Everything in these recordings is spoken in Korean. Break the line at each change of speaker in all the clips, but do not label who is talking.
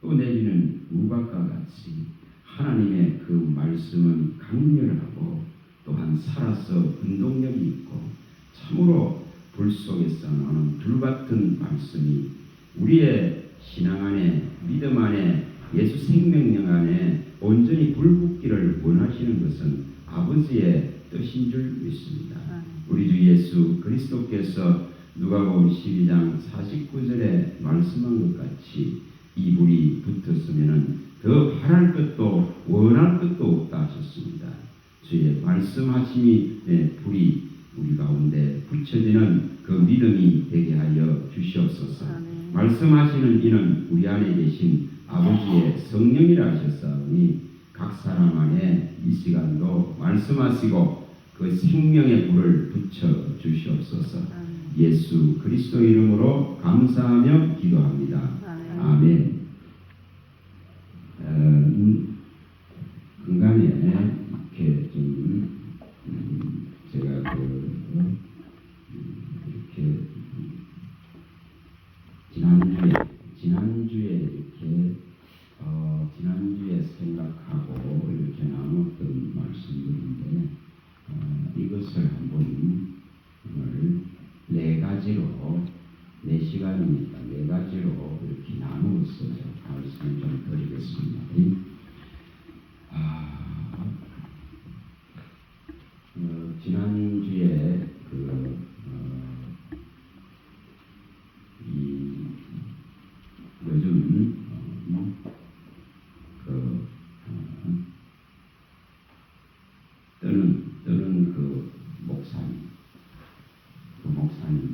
또 내리는 우박과 같이 하나님의 그 말씀은 강렬하고 또한 살아서 운동력이 있고 참으로 불 속에서 나오는 불같은 말씀이 우리의 신앙 안에 믿음 안에 예수 생명력 안에 온전히 불붙기를 원하시는 것은 아버지의 뜻인 줄 믿습니다. 우리 주 예수 그리스도께서 누가복음 12장 49절에 말씀한 것 같이 이 불이 붙었으면 더 바랄 것도 원할 것도 없다 하셨습니다. 주의 말씀하심이 불이 우리 가운데 붙여지는 그 믿음이 되게 하여 주시옵소서. 말씀하시는 이는 우리 안에 계신 아버지의 성령이라 하셨사오니 각 사람 안에 이 시간도 말씀하시고 그 생명의 불을 붙여 주시옵소서. 예수 그리스도 이름으로 감사하며 기도합니다. 아멘. 중간에 이렇게 좀 제가 이렇게 지난주에 이렇게 지난주에 생각하고 이렇게 나눴던 말씀들인데 이것을 한번 오늘 네 가지로 4시간이니까 4가지로 이렇게 나누어서 말씀을 좀 드리겠습니다. 지난주에 요즘 떠는 그 목사님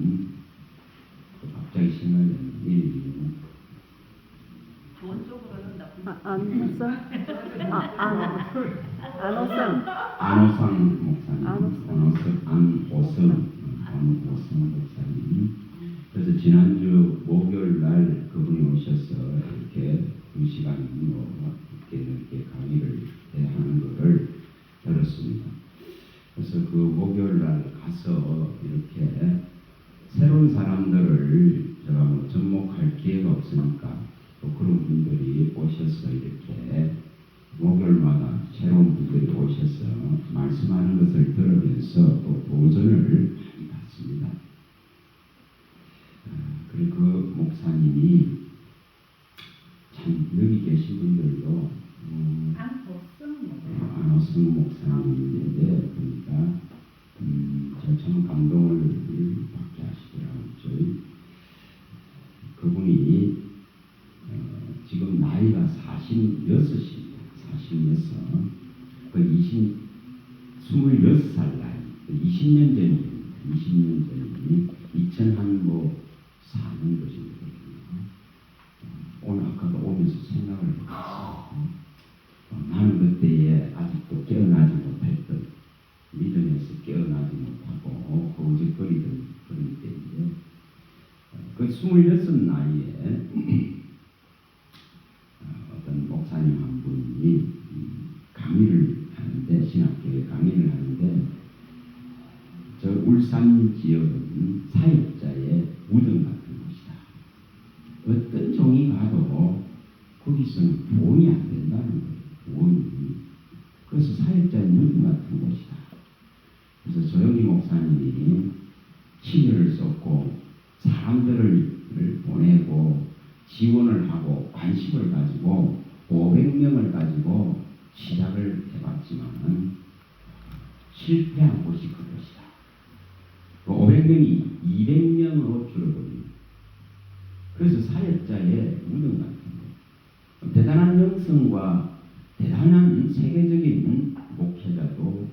갑자기 생각나는 이름이
좋은 쪽으로는 나쁜
안호성
목사님, 안호성 목사님. 그래서 지난주 목요일 날 그분이 오셔서 이렇게 2시간으로 이렇게 강의를 하는 것을 들었습니다. 그래서 그 목요일 날 가서 이렇게 새로운 사람들을 제가 뭐 접목할 기회가 없으니까 또 그런 분들이 오셔서 이렇게 목요일마다 새로운 분들이 오셔서 말씀하는 것을 들으면서 또 도전을 받습니다. 그리고 그 목사님이 참 여기 계신 분들도 안호성 목사님인데 보니까 제가 참 감동을 받게 하시더라고요. 그분이 지금 나이가 46입니다. 46. 그 26살 나이. 20년 전입니다. 20년 전이니 2004년 것이거든요. 오늘 아까도 오면서 생각을 해봤어요. 나는 그때에 아직도 깨어나지 못했던 믿음에서 깨어나지 못하고 거짓거리던 그런 때인데 그 26 나이에 어떤 목사님 한 분이 강의를 하는데 신학교에 강의를 하는데 저 울산 지역은 사역자의 무덤 같은 곳이다. 어떤 종이 가도 거기서는 보험이 안 된다는 거예요. 보험이. 그래서 사역자의 무덤 같은 곳이다. 그래서 조영희 목사님이 치료를 쏟고 사람들을 보내고 지원을 하고 관심을 가지고 500명을 가지고 시작을 해봤지만 실패한 곳이 그것이다. 500명이 200명으로 줄어듭니다. 그래서 사역자의 무덤 같은 거. 대단한 영성과 대단한 세계적인 목회자도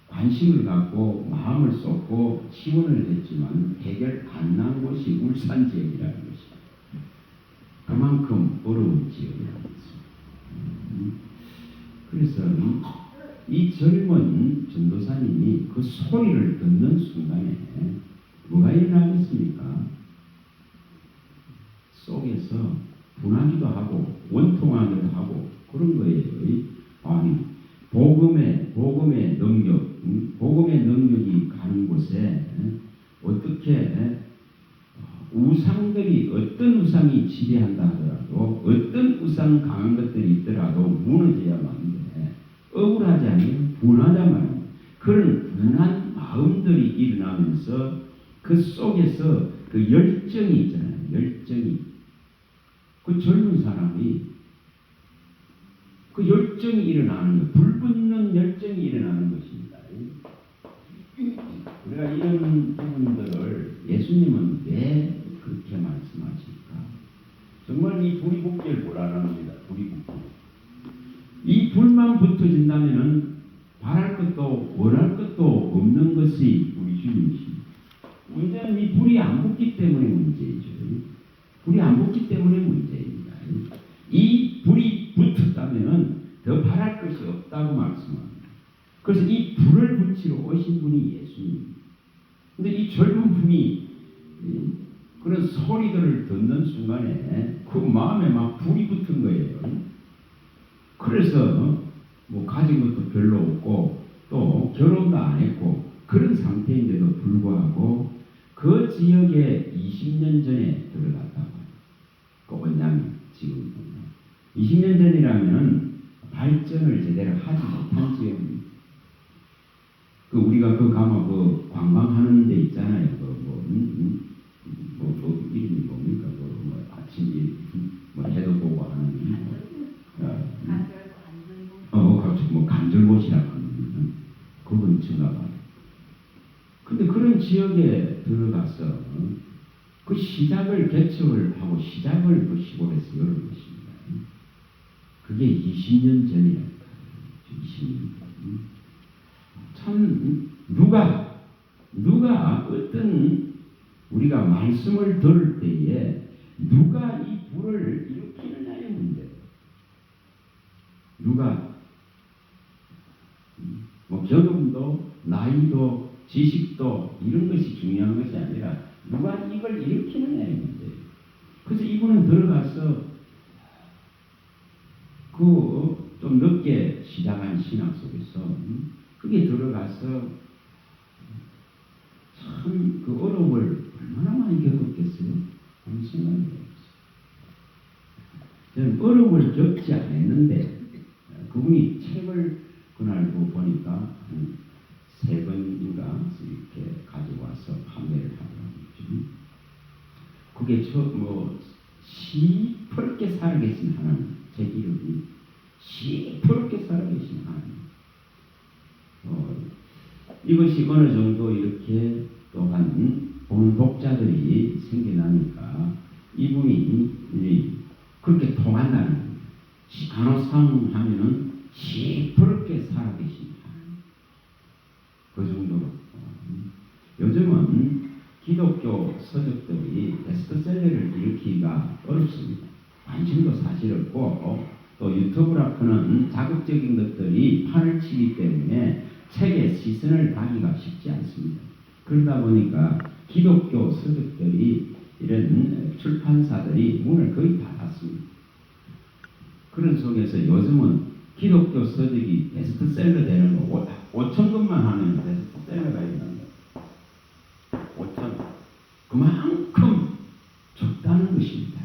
관심을 갖고 마음을 쏟고 지원을 했지만 해결 안 난 곳이 울산 지역이라는 것이다. 그만큼 어려운 지역이라는 것입니다. 그래서 이 젊은 전도사님이 그 소리를 듣는 순간에 뭐가 일어나겠습니까? 속에서 분하기도 하고 원통하기도 하고 그런 거예요. 아니 복음의 능력이 가는 곳에 어떻게 우상들이 어떤 우상이 지배한다 하더라도 어떤 어떤 우상 강한 것들이 있더라도 무너져야 하는데 억울하지 않아요? 분하잖아요. 그런 분한 마음들이 일어나면서 그 속에서 그 열정이 있잖아요. 열정이. 그 젊은 사람이 그 열정이 일어나는 거, 불붙는 열정이 일어나는 것입니다. 우리가 이런 부분들을 예수님은 왜 그렇게 말씀하실까? 정말 이 불이 붙기를 원합니다. 불이 붙기. 이 불만 붙어진다면은 바랄 것도 원할 것도 없는 것이 우리 주님이십니다. 문제는 이 불이 안 붙기 때문에 문제이죠. 불이 안 붙기 때문에 문제입니다. 이 불이 붙었다면 더 바랄 것이 없다고 말씀합니다. 그래서 이 불을 붙이러 오신 분이 예수님. 근데 이 젊은 분이 그런 소리들을 듣는 순간에 그 마음에 막 불이 붙은 거예요. 그래서 뭐 가진 것도 별로 없고 또 결혼도 안 했고 그런 상태인데도 불구하고 그 지역에 20년 전에 들어갔다고 해요. 그 원장이 지금 20년 전이라면 발전을 제대로 하지 못한 지역입니다. 그 우리가 그 가면 그 관광하는 데 있잖아요. 그 이름이 뭡니까? 뭐 아침 일 뭐 해도 보고 하는 그렇죠. 뭐 간절못이라고 하는 그건 친가 봐요. 근데 그런 지역에 들어가서 그 시작을 개척을 하고 시작을 그 시골에서 열은 것입니다. 그게 20년 전이랄까. 20년 전. 참 누가 어떤 우리가 말씀을 들을 때에 누가 이 불을 일으키느냐의 문제. 누가 뭐 경험도 나이도 지식도 이런 것이 중요한 것이 아니라 누가 이걸 일으키느냐의 문제. 그래서 이분은 들어가서 그 좀 늦게 시작한 신학 속에서 그게 들어가서 참 그 어려움을 얼마나 많이 겪었겠어요? 하는 생각이 들었어요. 저는 어려움을 겪지 않았는데 그분이 책을 그날 보니까 한 3번인가 이렇게 가져와서 판매를 하더라고요. 그게 시퍼렇게 살아계신 하나님, 제 이름이 시퍼렇게 살아계신 하나님. 이것이 어느 정도 이렇게 또한 본 독자들이 생겨나니까 이분이 그렇게 통한다는 거예요. 간호상 하면은 시퍼렇게 살아계신 하나님. 그 정도로. 요즘은 기독교 서적들이 베스트셀러를 일으키기가 어렵습니다. 관심도 사실 없고 또 유튜브라서는 자극적인 것들이 판을 치기 때문에 책에 시선을 가기가 쉽지 않습니다. 그러다 보니까 기독교 서적들이 이런 출판사들이 문을 거의 닫았습니다. 그런 속에서 요즘은 기독교 서적이 베스트셀러 되는 거 5,000권만 하면 베스트셀러가 있는 거 5,000. 그만큼 적다는 것입니다.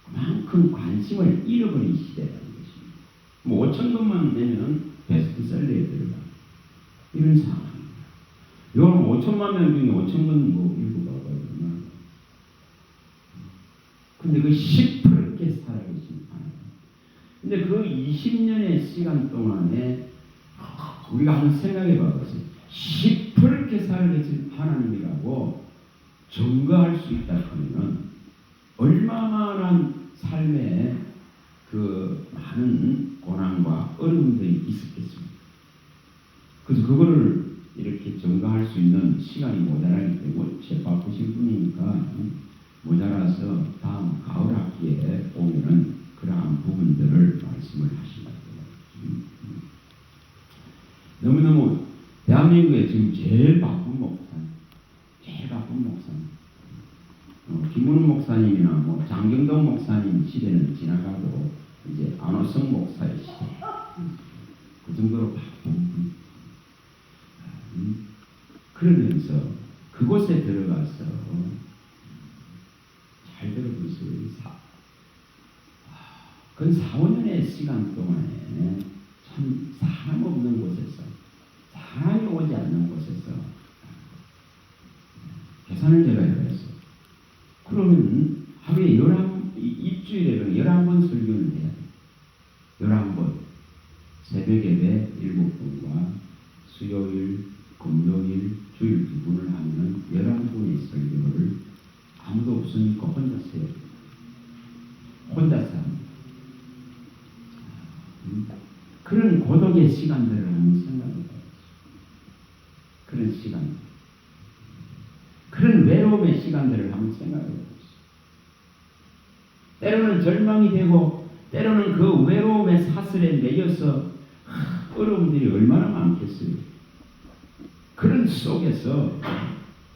그만큼 관심을 잃어버린 시대라는 것입니다. 뭐 5,000권만 되면 베스트셀러에 들어가. 이런 상황입니다. 여러분 5천만 명 중에 5,000권 뭐 읽어봐봐요. 근데 그 시퍼렇게 살아계신 하나님. 근데 그 20년의 시간 동안에 우리가 한번 생각해 봐보세요. 시퍼렇게 살아계신 하나님이라고 증거할 수 있다 하면은 얼마나 삶에 그 많은 고난과 어려움들이 있었겠습니까? 그래서 그거를 이렇게 증거할 수 있는 시간이 모자라기 때문에 제 바쁘신 분이니까 모자라서 다음 가을 학기에 오면은 그러한 부분들을 말씀을 하시려고. 너무너무 대한민국에 지금 제일 바쁜 목사님, 김문우 목사님이나 뭐 장경동 목사님 시대는 지나가고 이제 안호성 목사의 시대. 그 정도로 바쁜. 그러면서 그곳에 들어가서 잘 들어보세요. 그 4, 5년의 시간 동안에 참 사람 없는 곳에서, 사람이 오지 않는 곳에서 계산을 제가 해봤어요. 그러면 하루에 일주일에 11번 설교를 해야 돼요. 11번. 새벽 예배 7번과 수요일, 금요일, 주일 2번을 하면 11번의 설교를 아무도 없으니까 혼자서 해요. 혼자서 합니다. 그런 고독의 시간들을 한번 생각해봐요. 그런 시간. 그런 외로움의 시간들을 한번 생각해봐요. 때로는 절망이 되고, 때로는 그 외로움의 사슬에 매여서 어려움들이 얼마나 많겠어요. 그런 속에서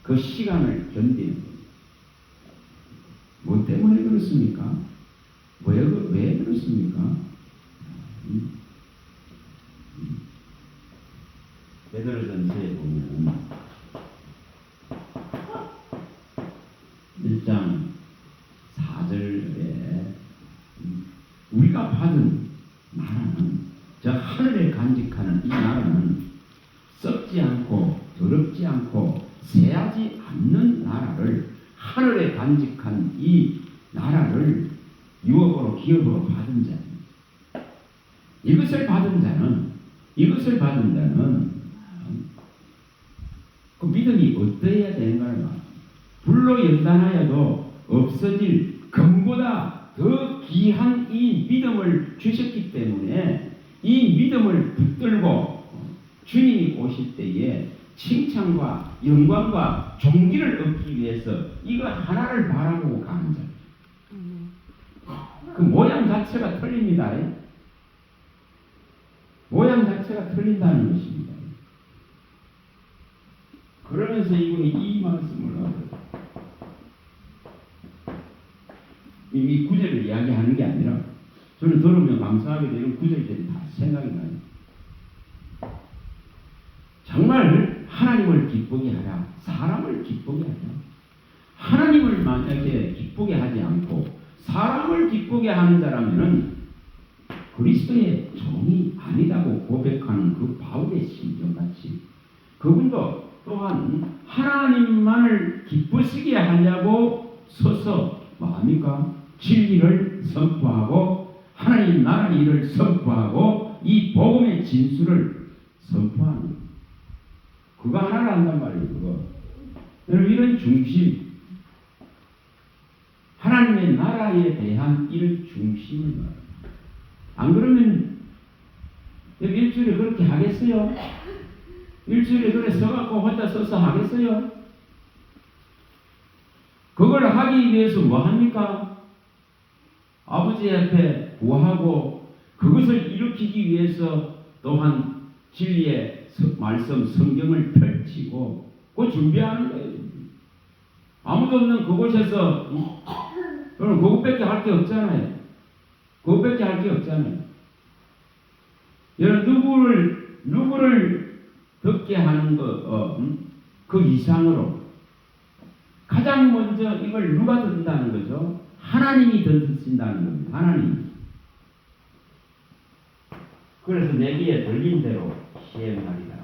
그 시간을 견디는 거예요. 뭐 때문에 그렇습니까? 왜 그렇습니까? 베드로전서에 보면 1장 4절에 우리가 받은 나라는, 저 하늘에 간직하는 이 나라는 썩지 않고 더럽지 않고 새하지 않는 나라를, 하늘에 간직한 이 나라를 유업으로 기업으로 받은 자입니다. 이것을 받은 자는 그 믿음이 어떠해야 되는가요? 불로 연단하여도 없어질 금보다 더 귀한 이 믿음을 주셨기 때문에 이 믿음을 붙들고 주님이 오실 때에 칭찬과 영광과 존귀를 얻기 위해서 이거 하나를 바라보고 가는 자예요. 그 모양 자체가 틀립니다. 모양 자체가 틀린다는 것입니다. 그러면서 이분이 이 말씀을 하고, 이 구절을 이야기하는 게 아니라, 저는 들으면 감사하게 되는 구절들이 다 생각이 나요. 정말 하나님을 기쁘게 하라, 사람을 기쁘게 하라. 하나님을 만약에 기쁘게 하지 않고 사람을 기쁘게 하는 자라면은 그리스도의 종이 아니라고 고백하는 그 바울의 심정같이, 그분도 또한 하나님만을 기쁘시게 하려고 서서 뭐합니까? 진리를 선포하고 하나님 나라 일을 선포하고 이 복음의 진수를 선포하는 거예요. 그거 하나를 한단 말이에요. 그거. 여러분, 이런 중심, 하나님의 나라에 대한 이런 중심을 말합니다. 안 그러면 일주일에 그렇게 하겠어요? 일주일에 그래 서갖고 혼자 서서 하겠어요? 그걸 하기 위해서 뭐 합니까? 아버지 앞에 구하고 그것을 일으키기 위해서 또한 진리의 말씀 성경을 펼치고 그 준비하는 거예요. 아무도 없는 그곳에서 여러분 그것밖에 할 게 없잖아요. 그것밖에 할 게 없잖아요. 여러분 누구를 듣게 하는 그 이상으로 가장 먼저 이걸 누가 듣는다는 거죠? 하나님이 듣는다는 겁니다. 하나님. 그래서 내 귀에 들린 대로 시행하리라.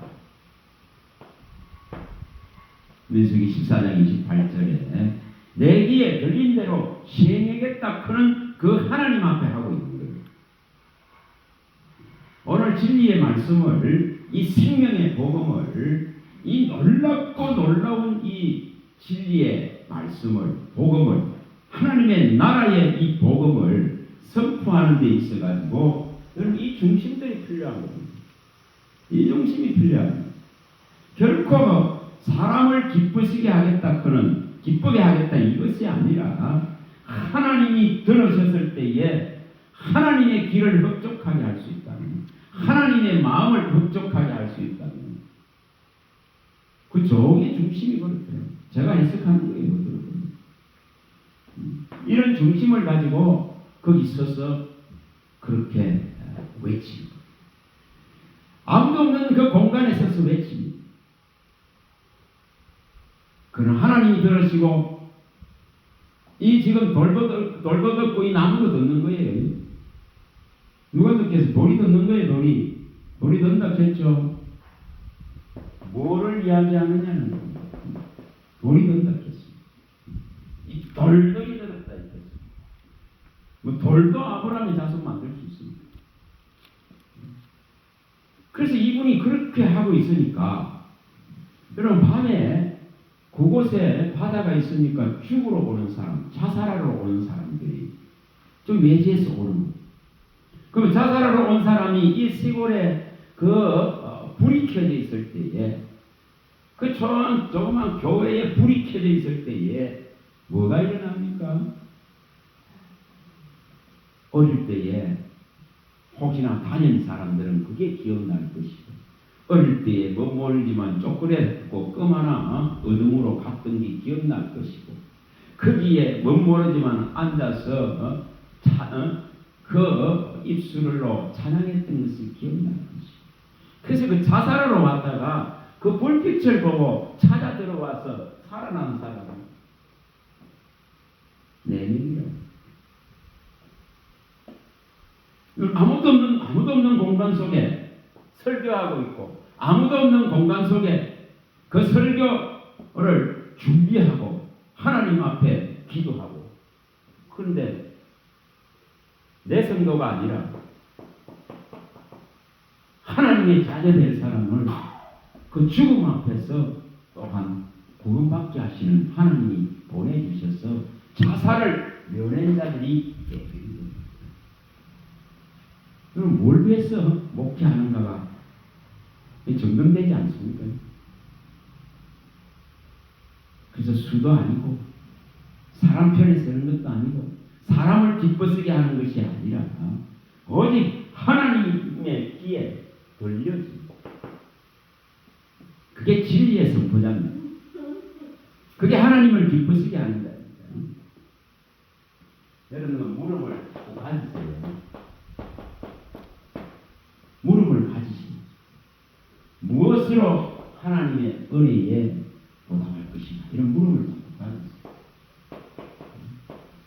민수기 14장 28절에 내 귀에 들린 대로 시행하겠다 그는 그 하나님 앞에 하고 있는 거예요. 오늘 진리의 말씀을, 이 생명의 복음을, 이 놀랍고 놀라운 이 진리의 말씀을, 복음을, 하나님의 나라의 이 복음을 선포하는 데 있어가지고 여러분 이 중심들이 필요한 겁니다. 이 중심이 필요합니다. 결코 사람을 기쁘시게 하겠다 그는, 기쁘게 하겠다 이것이 아니라 하나님이 들으셨을 때에 하나님의 길을 흡족하게 할 수 있다는, 하나님의 마음을 흡족하게 할 수 있다는 그 종의 중심이 그렇대요. 제가 해석하는 거예요. 이런 중심을 가지고 거기 서서 그렇게 외치는 거예요. 아무도 없는 그 공간에 서서 외칩니다. 그는 하나님이 들으시고 이 지금 돌도 듣고 이 나무도 듣는 거예요. 누가 듣겠어? 돌이 듣는 거예요. 돌이 듣는다 했죠. 뭐를 이야기하느냐는 겁니다. 돌이 듣는다 했어. 이 돌들이 들었다 했어. 뭐 돌도 아브라함의 자손 만들 수 있습니다. 그래서 이분이 그렇게 하고 있으니까 여러분 밤에 그곳에 바다가 있으니까 죽으러 오는 사람, 자살하러 오는 사람들이 좀 외지에서 오는 거예요. 그럼 자살하러 온 사람이 이 시골에 불이 켜져 있을 때에 그 조그만 교회에 불이 켜져 있을 때에 뭐가 일어납니까? 어릴 때에 혹시나 다닌 사람들은 그게 기억날 것이고 어릴 때에 뭐 모르지만 초콜릿고 껌 하나 어둠으로 갔던 게 기억날 것이고 거기에 뭐 모르지만 앉아서 그 입술로 찬양했던 것이 기억날 것이고 그래서 그 자살하러 왔다가 그 불빛을 보고 찾아 들어와서 살아난 사람은 4명이요. 아무도 없는 공간 속에 설교하고 있고 아무도 없는 공간 속에 그 설교를 준비하고 하나님 앞에 기도하고 그런데 내 성도가 아니라 하나님의 자녀 될 사람을 그 죽음 앞에서 또한 구원받게 하시는 하나님이 보내주셔서 자살을 면한 자들이 있게 그럼 뭘 위해서 목회하는가가 증명되지 않습니까? 그래서 수도 아니고 사람 편에 서는 것도 아니고 사람을 기뻐쓰게 하는 것이 아니라 오직 하나님의 귀에 들려지 그게 진리의 선포자입니다. 그게 하나님을 기쁘시게 하는 거예요. 여러분은 무릎을 가지세요. 무릎을 가지시면 무엇으로 하나님의 은혜에 보답할 것이냐 이런 무릎을 가지세요.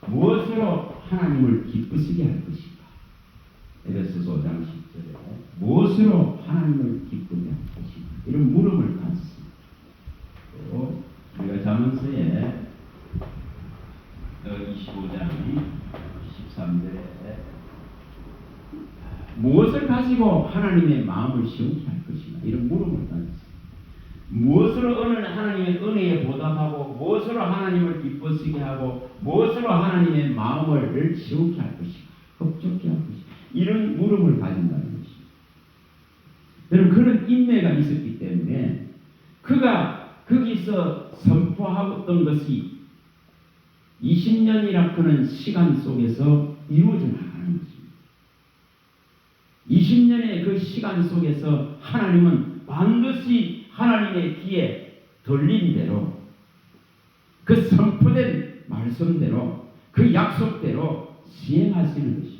무엇으로 하나님을 기쁘시게 할 것인가 에베소서 5장 10절에 무엇으로 하나님을 기쁘게 할 것인가 이런 물음을 가졌습니다. 또 우리가 잠언서에 25장 13절에 무엇을 가지고 하나님의 마음을 시원케 할 것인가 이런 물음을 가졌습니다. 무엇으로 하나님의 은혜에 보답하고 무엇으로 하나님을 기쁘시게 하고 무엇으로 하나님의 마음을 시원케 할 것인가 흡족케 할 것인가 이런 물음을 가진다는 것입니다. 여러분 그런 인내가 있었기 때문에 그가 거기서 선포하던 것이 20년이라 하는 시간 속에서 이루어져 나가는 것입니다. 20년의 그 시간 속에서 하나님은 반드시 하나님의 귀에 들린 대로 그 선포된 말씀대로 그 약속대로 시행하시는 것입니다.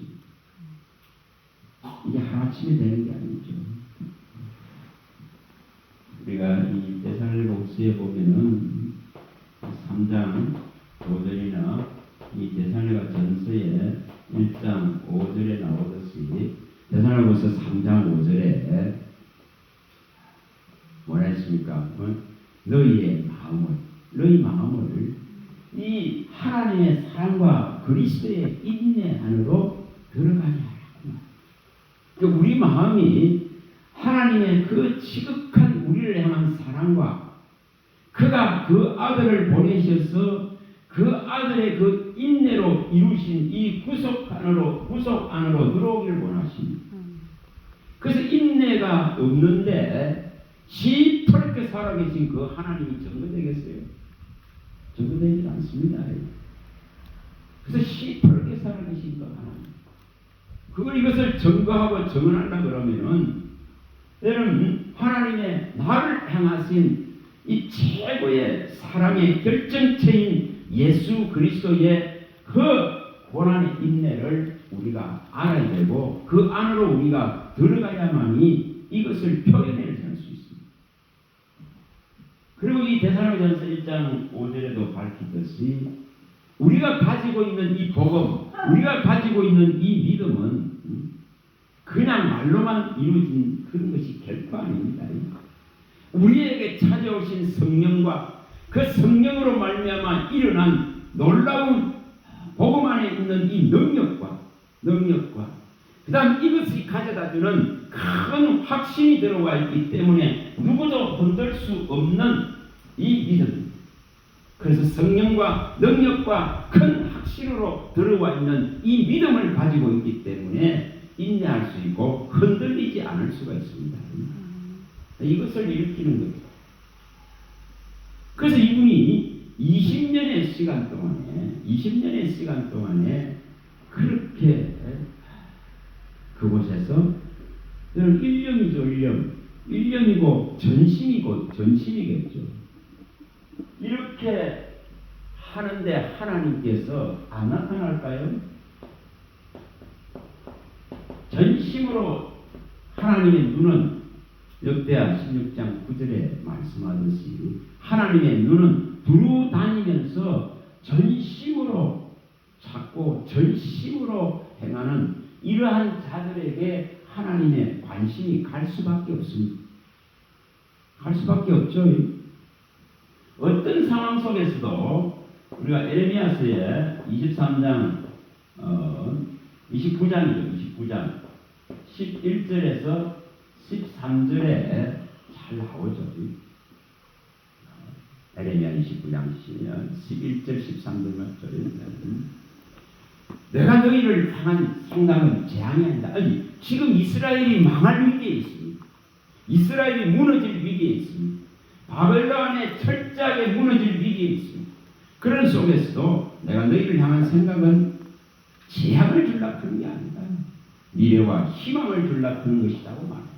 이게 하루아침에 되는 게 아니죠. 우리가 이 데살로니가서에 보면은 3장 5절이나 이 데살로니가 전서에 1장 5절에 나오듯이 데살로니가서 3장 5절에 뭐라 했습니까? 너희 마음을 이 하나님의 사랑과 그리스도의 인내 안으로 들어가게 하라고. 그러니까 우리 마음이 하나님의 그 지극한 우리를 향한 사랑과 그가 그 아들을 보내셔서 그 아들의 그 인내로 이루신 이 구속 안으로 들어오기를 원하십니다. 그래서 인내가 없는데 시퍼렇게 살아계신 그 하나님이 증거되겠어요? 증거되지 않습니다. 그래서 시퍼렇게 살아계신 그 하나님. 이것을 증거하고 증언하려고 그러면은 여러분 하나님의 나를 향하신 이 최고의 사랑의 결정체인 예수 그리스도의 그 고난의 인내를 우리가 알아야 되고 그 안으로 우리가 들어가야만이 이것을 표현해낼 수 있습니다. 그리고 이 데살로니가전서 1장 5절에도 밝히듯이 우리가 가지고 있는 이 복음, 우리가 가지고 있는 이 믿음은 그냥 말로만 이루어진 그런 것이 결코 아닙니다. 우리에게 찾아오신 성령과 그 성령으로 말미암아 일어난 놀라운 복음 안에 있는 이 능력과 그 다음 이것이 가져다주는 큰 확신이 들어와 있기 때문에 누구도 흔들 수 없는 이 믿음. 그래서 성령과 능력과 큰 확신으로 들어와 있는 이 믿음을 가지고 있기 때문에 인내할 수 있고 흔들리지 않을 수가 있습니다. 이것을 일으키는 겁니다. 그래서 이분이 20년의 시간 동안에 그렇게 그곳에서 1년이고 전심이겠죠. 이렇게 하는데 하나님께서 안 나타날까요? 전심으로 하나님의 눈은 역대하 16장 9절에 말씀하듯이 하나님의 눈은 두루 다니면서 전심으로 찾고 전심으로 행하는 이러한 자들에게 하나님의 관심이 갈 수밖에 없습니다. 갈 수밖에 없죠. 어떤 상황 속에서도 우리가 에레미야서의 23장 29장 11절에서 13절에 잘 나오죠. 에레미야 29장 11절 13절만 내가 너희를 향한 생각은 재앙이 아니다. 아니, 지금 이스라엘이 망할 위기에 있습니다. 이스라엘이 무너질 위기에 있습니다. 바벨론의 철저하게 무너질 위기에 있습니다. 그런 속에서도 내가 너희를 향한 생각은 재앙을 주려고 하는 게 아니다. 미래와 희망을 주려고 하는 것이라고 말합니다.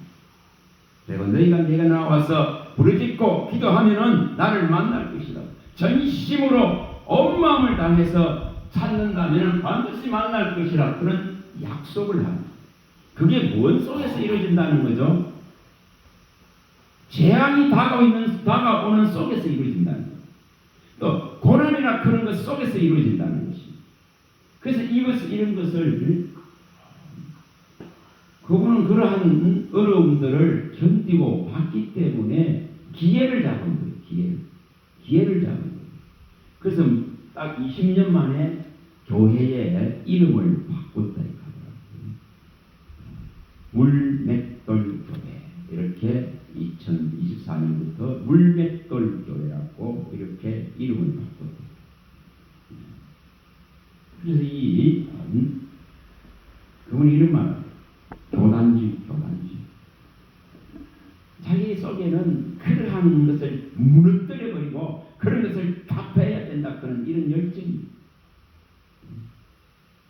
그리고 너희가 내가 나와서 부르짖고 기도하면은 나를 만날 것이다. 전심으로 온 마음을 다해서 찾는다면 반드시 만날 것이라 그런 약속을 합니다. 그게 뭔 속에서 이루어진다는 거죠? 재앙이 다가오는 속에서 이루어진다는 거예요. 또 고난이나 그런 것 속에서 이루어진다는 것입니다. 그래서 이런 것을 그분은 그러한 어려움들을 견디고 봤기 때문에 기회를 잡은 거예요. 기회를 잡은 거예요. 그래서 딱 20년 만에 교회의 이름을 바꿨다 하더라고요. 물맷돌 교회. 이렇게 2024년부터 물맷돌 교회라고 이렇게 이름을 바꿨다. 그래서 그분 이름 말합니다. 교단주의. 자기 속에는 그러한 것을 무너뜨려버리고 그런 것을 답해야 된다 그런 이런 열정이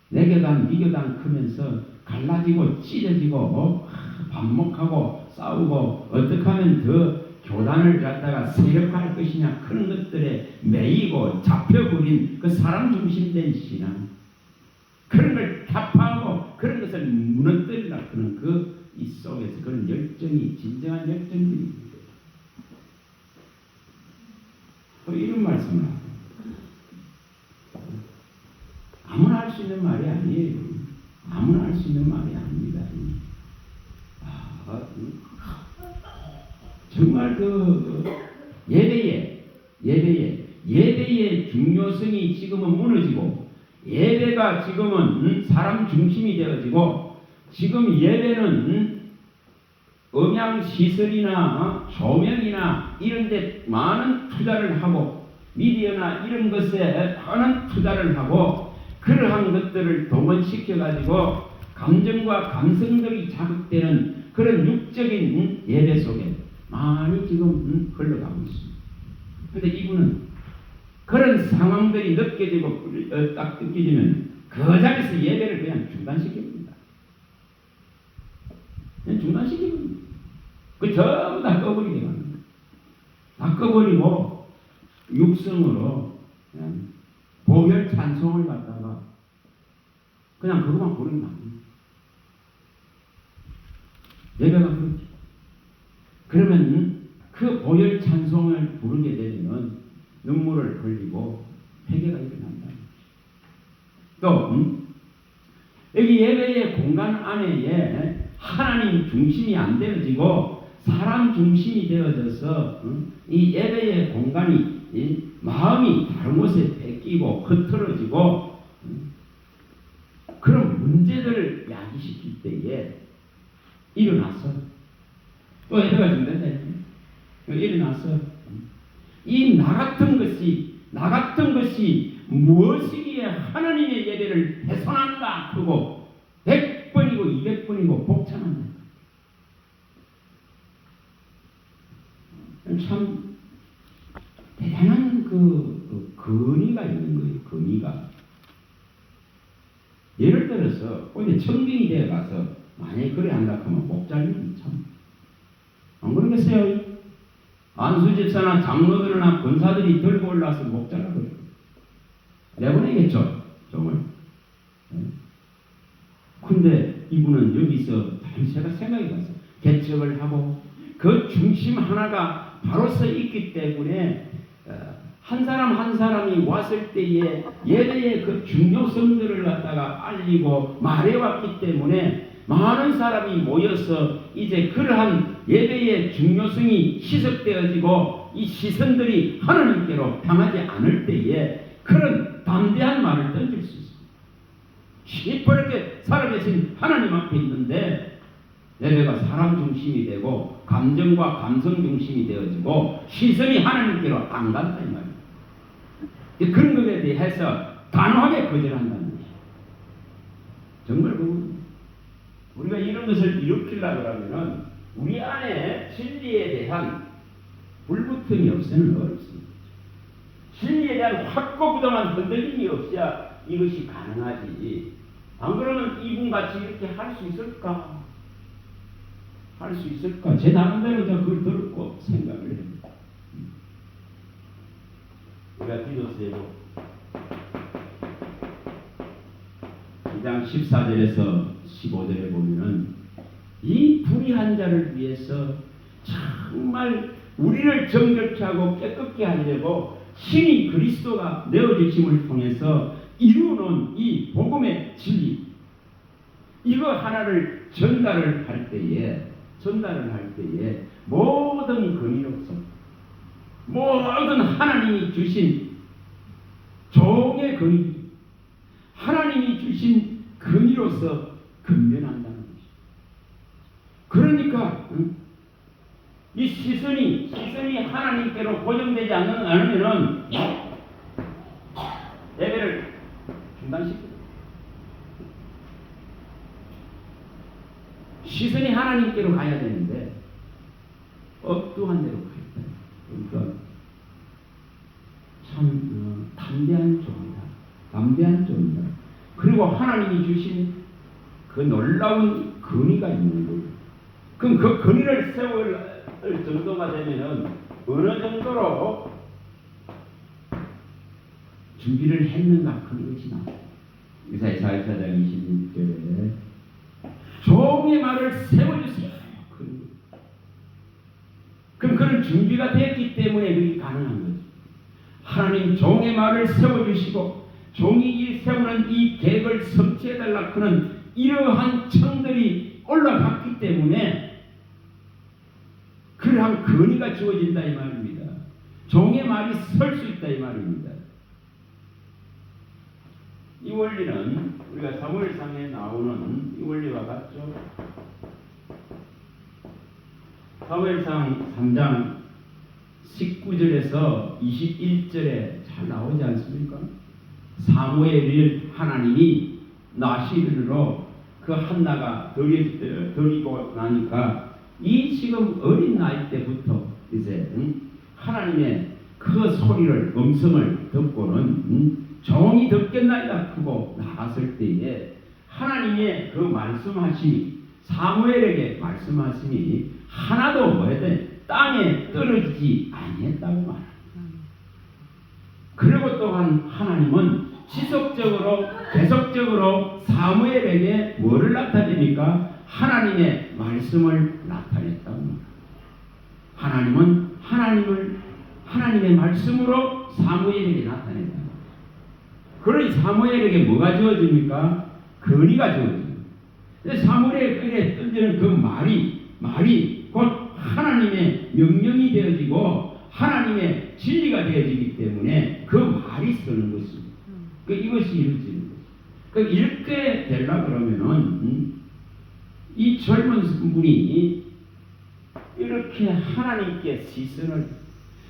내 교단, 네 교단 크면서 갈라지고 찢어지고 반목하고 싸우고 어떻게 하면 더 교단을 갖다가 세력화할 것이냐 그런 것들에 매이고 잡혀버린 그 사람 중심된 신앙 그런 걸 타파하고 그런 것을 무너뜨리려고 하는 이 속에서 그런 열정이 진정한 열정입니다. 또 이런 말씀을 합니다. 아무나 할 수 있는 말이 아니에요. 아무나 할 수 있는 말이 아닙니다. 정말 예배의 중요성이 지금은 무너지고 예배가 지금은 사람 중심이 되어지고 지금 예배는 음향시설이나 조명이나 이런 데 많은 투자를 하고 미디어나 이런 것에 많은 투자를 하고 그러한 것들을 동원시켜가지고 감정과 감성들이 자극되는 그런 육적인 예배 속에 많이 지금 흘러가고 있습니다. 그런데 이분은 그런 상황들이 느껴지고 딱 느껴지면 그 자리에서 예배를 그냥 중단시킵니다. 그냥 중단시킵니다. 그 전부 다 꺼버리게 합니다. 다 꺼버리고 육성으로 그냥 보혈 찬송을 갖다가 그냥 그것만 부르면 안 됩니다. 예배가 그렇지. 그러면 그 보혈 찬송을 부르게 되면 눈물을 흘리고 회개가 일어난다. 또 여기 예배의 공간 안에 하나님 중심이 안 되어지고 사람 중심이 되어져서 이 예배의 공간이 마음이 다른 곳에 뺏기고 흐트러지고 그런 문제들을 야기시킬 때에 일어나서 또 예배가 중단다. 일어나서 이 나 같은 것이 무엇이기에 하나님의 예배를 훼손한가 하고 100번이고 200번이고 복창한다. 참 대단한 그 근위가 있는 거예요. 근위가. 예를 들어서 어디 청빙이 되어 가서 만약에 그래 한다 하면 목자님 참 안 그러겠어요? 안수집사나 장로들이나 권사들이 들고 올라와서 목자라 그래요. 내보내겠죠. 정말. 근데 이분은 여기서 제가 생각해 봤어요. 개척을 하고 그 중심 하나가 바로 서 있기 때문에 한 사람 한 사람이 왔을 때에 예배의 그 중요성들을 갖다가 알리고 말해왔기 때문에 많은 사람이 모여서 이제 그러한 예배의 중요성이 희석되어지고 이 시선들이 하나님께로 향하지 않을 때에 그런 담대한 말을 던질 수 있습니다. 시퍼렇게 살아계신 하나님 앞에 있는데 예배가 사람 중심이 되고 감정과 감성 중심이 되어지고 시선이 하나님께로 안 간다 이 말이에요. 그런 것에 대해서 단호하게 거절한다는 것이에요. 정말 우리가 이런 것을 일으키려고 하면은 우리 안에 진리에 대한 불붙음이 없으면 어렵습니다. 진리에 대한 확고부동한 흔들림이 없어야 이것이 가능하지. 안 그러면 이분같이 이렇게 할 수 있을까? 할 수 있을까? 제 나름대로 저 그걸 들었고 생각을 합니다. 우리가 디도스에도 2장 14절에서 15절에 보면은 이 불의한 자를 위해서 정말 우리를 정결케 하고 깨끗게 하려고 신이 그리스도가 내어주심을 통해서 이루는 이 복음의 진리 이거 하나를 전달을 할 때에 모든 근위로서 모든 하나님이 주신 종의 근위 하나님이 주신 근위로서 근면한다는 것이죠. 그러니까 이 시선이 하나님께로 고정되지 않으면은 예배를 중단시킵니다. 시선이 하나님께로 가야 되는데 엉뚱한 데로 가 있다. 그러니까 참 담대한 종이다. 그리고 하나님이 주신 그 놀라운 근위가 있는 거예요. 그럼 그 근위를 세울 정도가 되면은 어느 정도로 준비를 했는가 그런 것이 나와요. 이사야 44장 26절에 종의 말을 세워주세요. 그럼 그런 준비가 됐기 때문에 그게 가능한 거죠. 하나님 종의 말을 세워주시고 종이 이 세우는 이 계획을 성취해달라 하는 이러한 청들이 올라갔기 때문에 그러한 근위가 주어진다 이 말입니다. 종의 말이 설 수 있다 이 말입니다. 이 원리는 우리가 사무엘상에 나오는 이 원리와 같죠. 사무엘상 3장 19절에서 21절에 잘 나오지 않습니까? 사무엘을 하나님이 나시르로 그 한나가 드리고 나니까 이 지금 어린 나이 때부터 이제 하나님의 그 소리를 음성을 듣고는 종이 듣겠나이다 하고 나갔을 때에 하나님의 그 말씀하심이 사무엘에게 말씀하심이 하나도 뭐였든 땅에 떨어지지 아니했다고 말합니다. 그리고 또한 하나님은 지속적으로 계속적으로 사무엘에게 뭐를 나타냅니까? 하나님의 말씀을 나타냈다고 말합니다. 하나님은 하나님의 말씀으로 사무엘에게 나타냈다. 그러니 사무엘에게 뭐가 주어집니까? 그 건의가 주어집니다. 사무엘의 끓에 던지는 그 말이 곧 하나님의 명령이 되어지고 하나님의 진리가 되어지기 때문에 그 말이 서는 것입니다. 이것이 이루어지는 것입니다. 이렇게 되려 그러면은 이 젊은 분이 이렇게 하나님께 시선을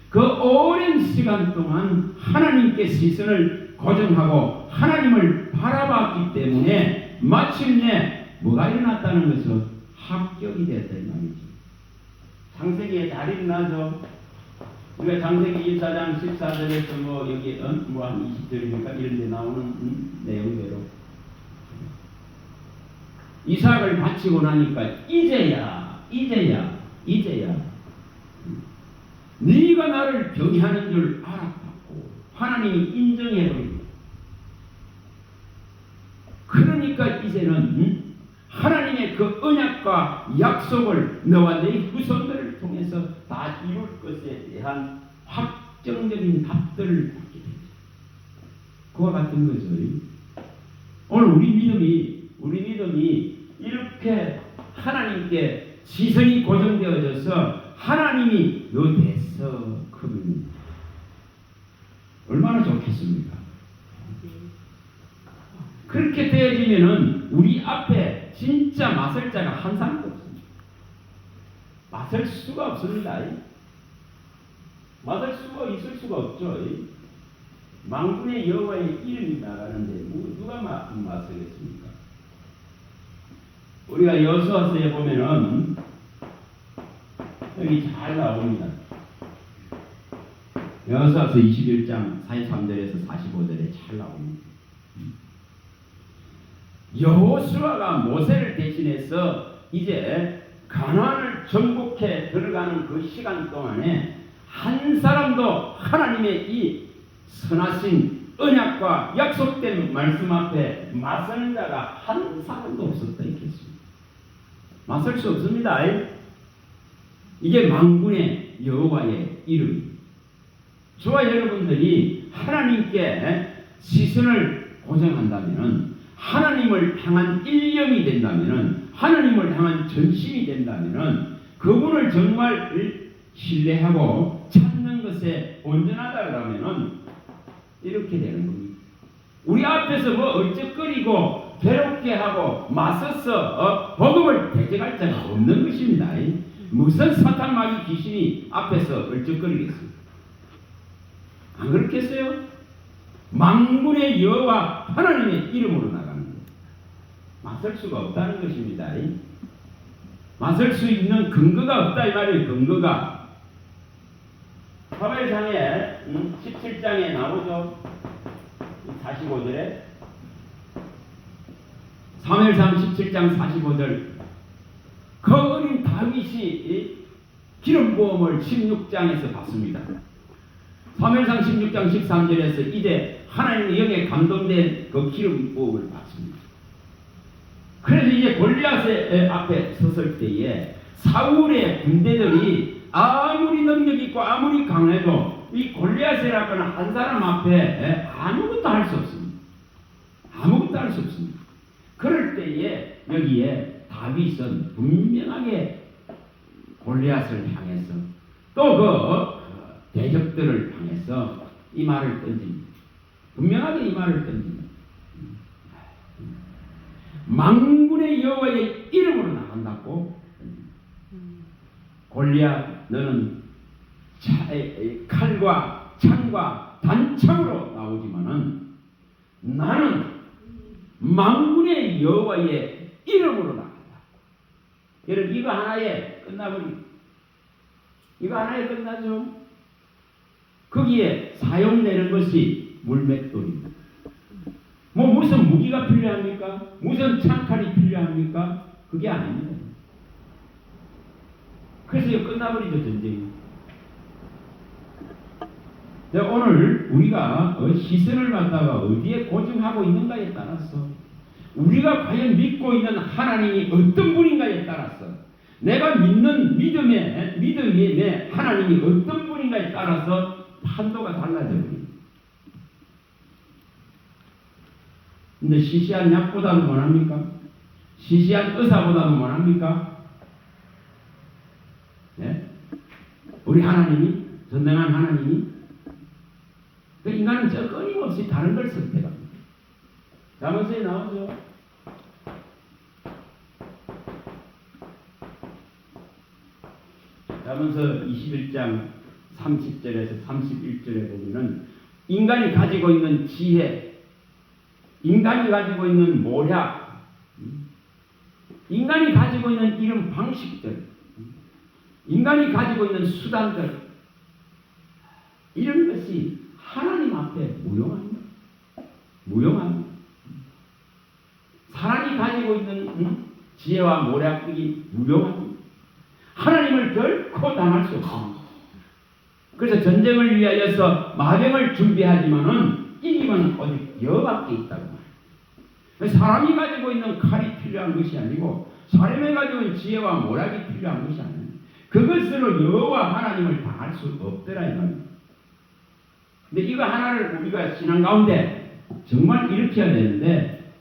그 오랜 시간 동안 하나님께 시선을 고정하고 하나님을 바라봤기 때문에 마침내 뭐가 일어났다는 것은 합격이 됐다 이 말이죠. 창세기에 잘 일어나죠. 우리가 창세기 24장 14절에서 여기 한 20절이니까 이런 데 나오는 내용대로 이삭을 바치고 나니까 이제야 네가 나를 경외하는 줄 알았다고 하나님이 인정해버립니다. 그러니까 이제는 하나님의 그 언약과 약속을 너와 네 후손들을 통해서 다 이룰 것에 대한 확정적인 답들을 받게 됩니다. 그와 같은 거죠. 오늘 우리 믿음이 이렇게 하나님께 시선이 고정되어져서 하나님이 너 됐어 그러면 얼마나 좋겠습니까? 그렇게 되어지면은 우리 앞에 진짜 맞설 자가 한 사람도 없습니다. 맞설 수가 없습니다. 맞설 수가 있을 수가 없죠. 만군의 여호와의 이름이 나가는데 누가 맞서겠습니까? 우리가 여호수아서에 보면은 여기 잘 나옵니다. 여호수아서 21장 43절에서 45절에 잘 나옵니다. 여호수아가 모세를 대신해서 이제 가나안을 정복해 들어가는 그 시간 동안에 한 사람도 하나님의 이 선하신 언약과 약속된 말씀 앞에 맞서는 자가 한 사람도 없었다 이겠습니다. 맞설 수 없습니다. 이게 만군의 여호와의 이름입니다. 저와 여러분들이 하나님께 시선을 고정한다면 하나님을 향한 일념이 된다면 하나님을 향한 전심이 된다면 그분을 정말 신뢰하고 찾는 것에 온전하다면 이렇게 되는 겁니다. 우리 앞에서 얼쩍거리고 괴롭게 하고 맞서서 복음을 대적할 자가 없는 것입니다. 무슨 사탄 마귀 귀신이 앞에서 얼쩍거리겠습니까? 안 그렇겠어요? 만군의 여호와 하나님의 이름으로 나가는 것. 맞설 수가 없다는 것입니다. 맞설 수 있는 근거가 없다 이 말이에요. 근거가 사무엘상에 17장에 나오죠. 45절에 사무엘상 17장 45절 그 어린 다윗이 기름 부음을 16장에서 받습니다. 사무엘상 16장 13절에서 이제 하나님의 영에 감동된 그 기름 부음을 받습니다. 그래서 이제 골리앗의 앞에 섰을 때에 사울의 군대들이 아무리 능력 있고 아무리 강해도 이 골리앗이라고는 한 사람 앞에 아무것도 할 수 없습니다. 아무것도 할 수 없습니다. 그럴 때에 여기에 다윗은 분명하게 골리앗을 향해서 또 그 대적들을 향해서 이 말을 던집니다. 분명하게 이 말을 던집니다. 만군의 여호와의 이름으로 나간다고 골리앗 너는 칼과 창과 단창으로 나오지만은 나는 만군의 여호와의 이름으로 나간다. 여러분 이거 하나에 끝나죠. 거기에 사용되는 것이 물맷돌입니다. 무슨 무기가 필요합니까? 무슨 창칼이 필요합니까? 그게 아닙니다. 그래서 이거 끝나버리죠, 전쟁이. 오늘 우리가 시선을 갖다가 어디에 고정하고 있는가에 따라서 우리가 과연 믿고 있는 하나님이 어떤 분인가에 따라서 내가 믿는 믿음의 하나님이 어떤 분인가에 따라서 판도가 달라져 버립니다. 근데 시시한 약보다는 뭐합니까? 시시한 의사보다는 뭐합니까? 네? 우리 하나님이, 전능한 하나님이, 그 인간은 저 끊임없이 다른 걸 선택합니다. 잠언서에 나오죠. 잠언서 21장 30절에서 31절에 보면은 인간이 가지고 있는 지혜, 인간이 가지고 있는 모략, 인간이 가지고 있는 이런 방식들, 인간이 가지고 있는 수단들, 이런 것이 하나님 앞에 무용합니다. 무용합니다. 사람이 가지고 있는 지혜와 모략들이 무용합니다. 하나님을 결코 당할 수 없습니다. 그래서 전쟁을 위하여서 마병을 준비하지만은 이기면 오직 여호와께 있다고 말합니다. 사람이 가지고 있는 칼이 필요한 것이 아니고 사람이 가지고 있는 지혜와 모략이 필요한 것이 아닙니다. 그것으로 여호와 하나님을 당할 수 없더라 이 말입니다. 근데 이거 하나를 우리가 신앙 가운데 정말 이렇게 해야 되는데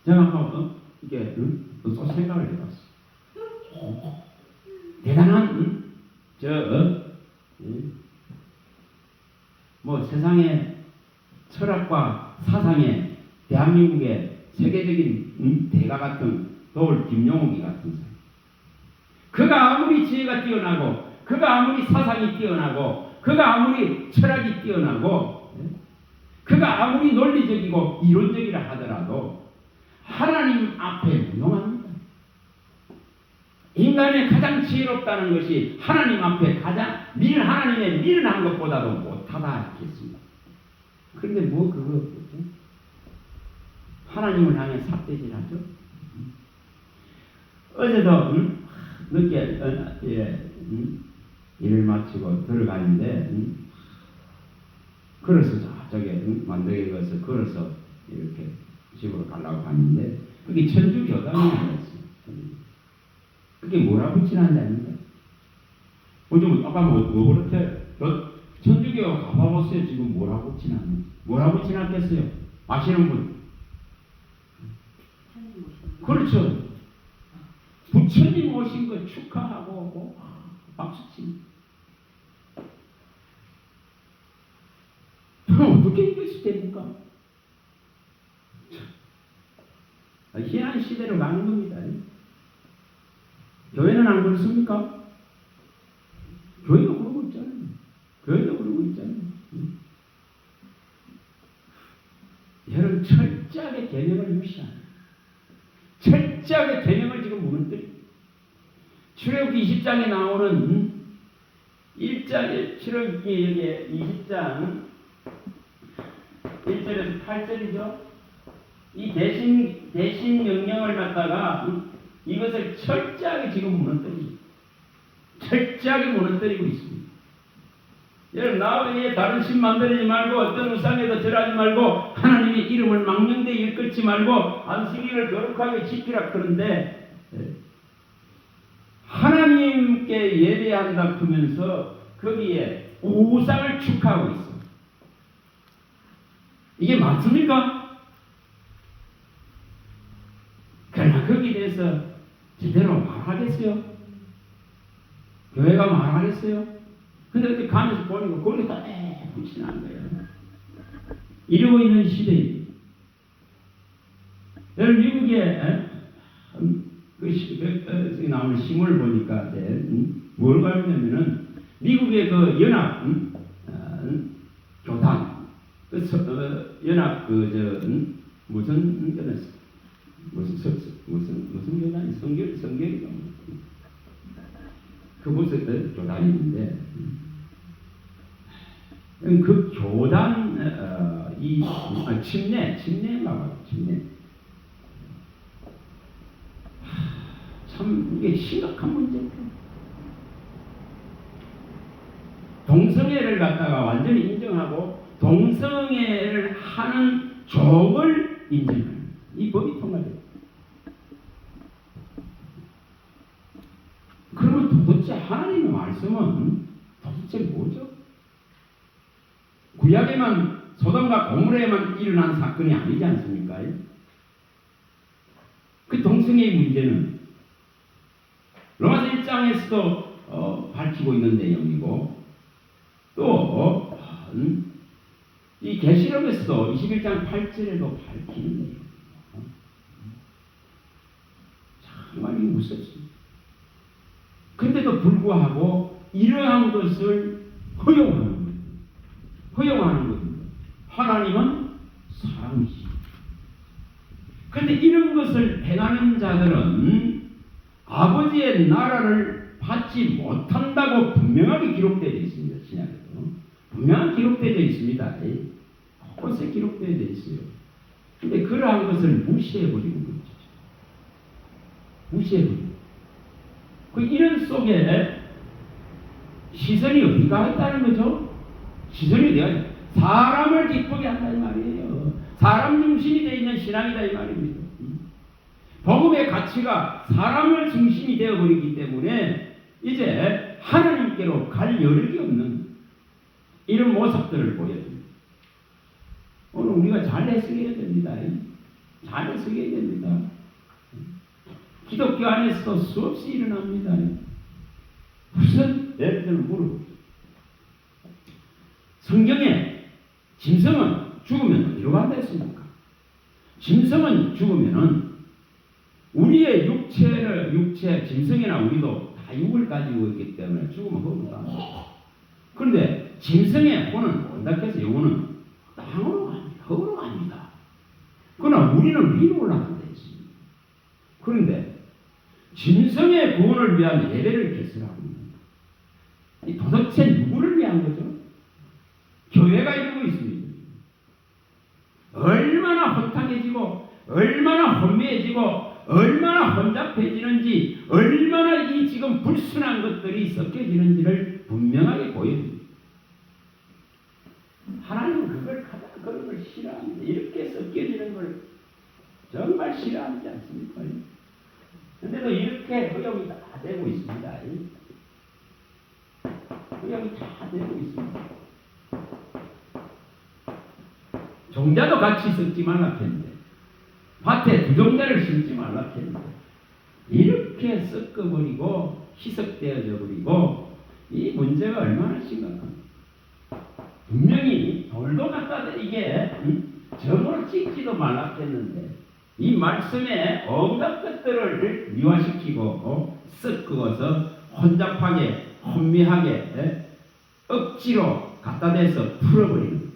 제가 한번 이게 또 생각을 해봤어. 대단한 세상의 철학과 사상의 대한민국의 세계적인 대가 같은 도울 김용옥이 같은 사람. 그가 아무리 지혜가 뛰어나고, 그가 아무리 사상이 뛰어나고, 그가 아무리 철학이 뛰어나고, 그가 아무리 논리적이고 이론적이라 하더라도 하나님 앞에 무능합니다. 인간의 가장 지혜롭다는 것이 하나님 앞에 가장 하나님의 미련한 것보다도 못하다 했습니다. 그런데 뭐 그거 하나님을 향해 삿대질하죠. 어제도 늦게 일을 마치고 들어가는데 걸어서 저쪽에 만들게 가서 걸어서 이렇게 집으로 가려고 하는데 그게 천주교단이었어요. 그게 몰아붙이는 아닙니까? 요즘 아까 뭐 그렇게 천주교 가봐보세요. 지금 몰아붙이는 않겠어요? 아시는 분? 그렇죠. 부처님 오신 거 축하하고 박수치. 어떻게 이길 수 됩니까? 희한한 시대로 가는 겁니다. 교회는 안 그렇습니까? 교회도 그러고 있잖아요. 여러분 철저하게 계명을 무시하는, 철저하게 계명을 지금 무너뜨리고, 출애굽기 20장에 나오는 1장, 출애굽기 여기 20장 1절에서 8절이죠. 이 대신 명령을 갖다가 이것을 철저하게 지금 무너뜨리고 있습니다. 여러분, 나 외에 다른 신 만들지 말고 어떤 우상에도 절하지 말고 하나님의 이름을 망령되이 일컫지 말고 안식일을 거룩하게 지키라. 그런데 하나님께 예배한다 하면서 거기에 우상을 축하하고 있어. 이게 맞습니까? 그러나 거기에 대해서 제대로 말하겠어요? 교회가 말하겠어요? 근데 이렇게 가면서 보니까 거기다 붙이는 거예요. 이러고 있는 시대에 여러분, 미국에 나오는 신문을 보니까 뭘 가르치냐면은 미국의 그 연합 교단, 연합 무슨 교단이 성결이가 그 무슨 교단이 있는데 그 교단 침례인가 봐요. 침례. 참 이게 심각한 문제예요. 동성애를 갖다가 완전히 인정하고 동성애를 하는 족을 인정하는 이 법이 통과돼요. 그러면 도대체 하나님의 말씀은 도대체 뭐죠? 구약에만 소돔과 고모라에만 일어난 사건이 아니지 않습니까? 그 동성애의 문제는 로마서 1장에서도 밝히고 있는 내용이고 또 이 계시록에서도 21장 8절에도 밝히는 내용이에요. 정말 무섭습니다. 근데도 불구하고 이러한 것을 허용하는 거예요. 허용하는 겁니다. 하나님은 사랑이시죠. 그런데 이런 것을 행하는 자들은 아버지의 나라를 받지 못한다고 분명하게 기록되어 있습니다. 신약에도 분명하게 기록되어 있습니다. 곳곳에 기록되어 있어요. 그런데 그러한 것을 무시해버리는 거죠. 무시해버리는 거예요. 이런 속에 시선이 어디가 있다는 거죠? 시선이 어디가 있다? 사람을 기쁘게 한다는 말이에요. 사람 중심이 되어 있는 신앙이다 이 말입니다. 복음의 가치가 사람을 중심이 되어버리기 때문에 이제 하나님께로 갈 여력이 없는 이런 모습들을 보여줍니다. 오늘 우리가 잘 해석해야 됩니다. 잘 해석해야 됩니다. 기독교 안에서도 수없이 일어납니다. 무슨 예를 들어 물어보죠. 성경에 짐승은 죽으면 어디로 간다 했습니까? 짐승은 죽으면은 우리의 육체, 짐승이나 우리도 다 육을 가지고 있기 때문에 죽으면 헛다. 그런데 짐승의 혼은 온다해서 영혼은 땅으로 갑니다. 흙으로 갑니다. 그러나 우리는 위로 올라간다 했습니다. 그런데 짐승의 구원을 위한 예배를 개설하고 있는 도대체 누구를 위한 거죠? 교회가 이루고 있습니다. 얼마나 혼탁해지고 얼마나 혼미해지고 얼마나 혼잡해지는지 얼마나 이 지금 불순한 것들이 섞여지는지를 분명하게 보여줍니다. 하나님은 그런 걸 싫어합니다. 이렇게 섞여지는 걸 정말 싫어하지 않습니까? 그런데도 이렇게 허용이 다 되고 있습니다. 허용이 다 되고 있습니다. 종자도 같이 섞지 말라 했는데 밭에 두 종자를 심지 말라 했는데 이렇게 섞어버리고 희석되어져 버리고 이 문제가 얼마나 심각합니까? 분명히 돌도 갖다 이게 점으로 찍지도 말라 했는데 이 말씀에 온갖 것들을 미화시키고 섞어서 혼잡하게 혼미하게 억지로 갖다 대서 풀어버리는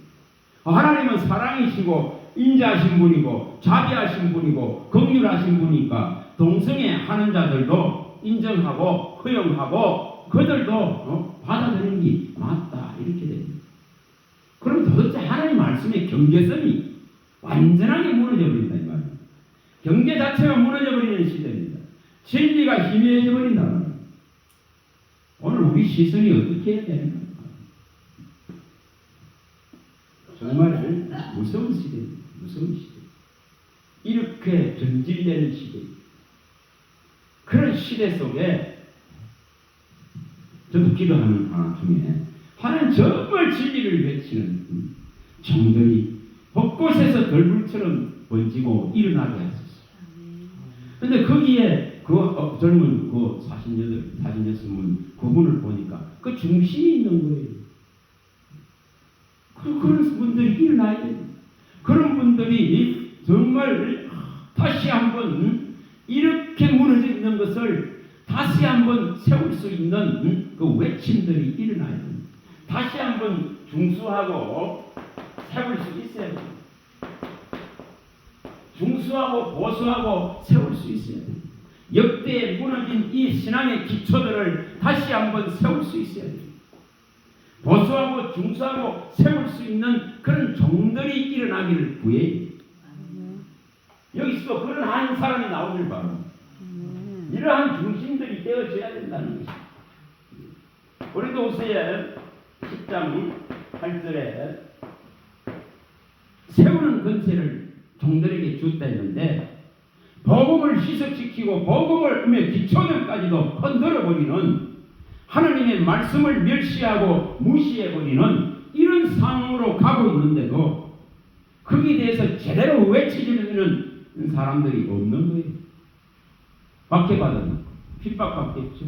하나님은 사랑이시고 인자하신 분이고 자비하신 분이고 긍휼하신 분이니까 동성애 하는 자들도 인정하고 허용하고 그들도 받아들이는 게 맞다 이렇게 됩니다. 그럼 도대체 하나님 말씀의 경계성이 완전하게 무너져 버린다 이 말이에요. 경계 자체가 무너져 버리는 시대입니다. 진리가 희미해져 버린다. 오늘 우리 시선이 어떻게 해야 되는 겁니까? 정말 무서운 시대입니다. 무서운 시대. 이렇게 변질되는 시대. 그런 시대 속에 저도 기도하는 하나 중에 하나님 정말 진리를 외치는 종들이 곳곳에서 들불처럼 번지고 일어나게 하셨어요. 그런데 거기에 그 젊은 그 46분 그분을 보니까 그 중심이 있는 거예요. 그런 분들이 일어나야 됩니다. 그런 분들이 정말 다시 한번 이렇게 무너져 있는 것을 다시 한번 세울 수 있는 그 외침들이 일어나야 됩니다. 다시 한번 중수하고 세울 수 있어야 됩니다. 중수하고 보수하고 세울 수 있어야 됩니다. 역대에 무너진 이 신앙의 기초들을 다시 한번 세울 수 있어야 됩니다. 보수하고 중수하고 세울 수 있는 그런 종들이 일어나기를 구해요. 여기서 그런 한 사람이 나오길 바랍니다. 이러한 중심들이 되어져야 된다는 것입니다. 고린도후서에 10장 8절에 세우는 권세를 종들에게 주었다 했는데 복음을 희석시키고 복음을 기초들까지도 흔들어버리는 하나님의 말씀을 멸시하고 무시해버리는 이런 상황으로 가고 있는데도 거기에 대해서 제대로 외쳐주는 사람들이 없는 거예요. 박해받은 핍박받겠죠.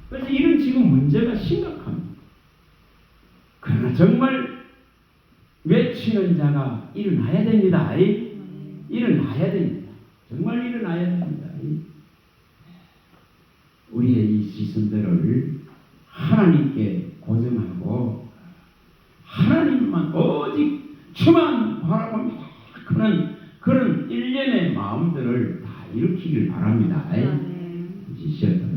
그래서 이런 지금 문제가 심각합니다. 그러나 정말 외치는 자가 일어나야 됩니다. 일어나야 됩니다. 정말 일어나야 됩니다. 우리의 이 시선들을 하나님께 고정하고 하나님만 오직 주만 바라봅니다. 그런 일련의 마음들을 다 일으키길 바랍니다. 시작.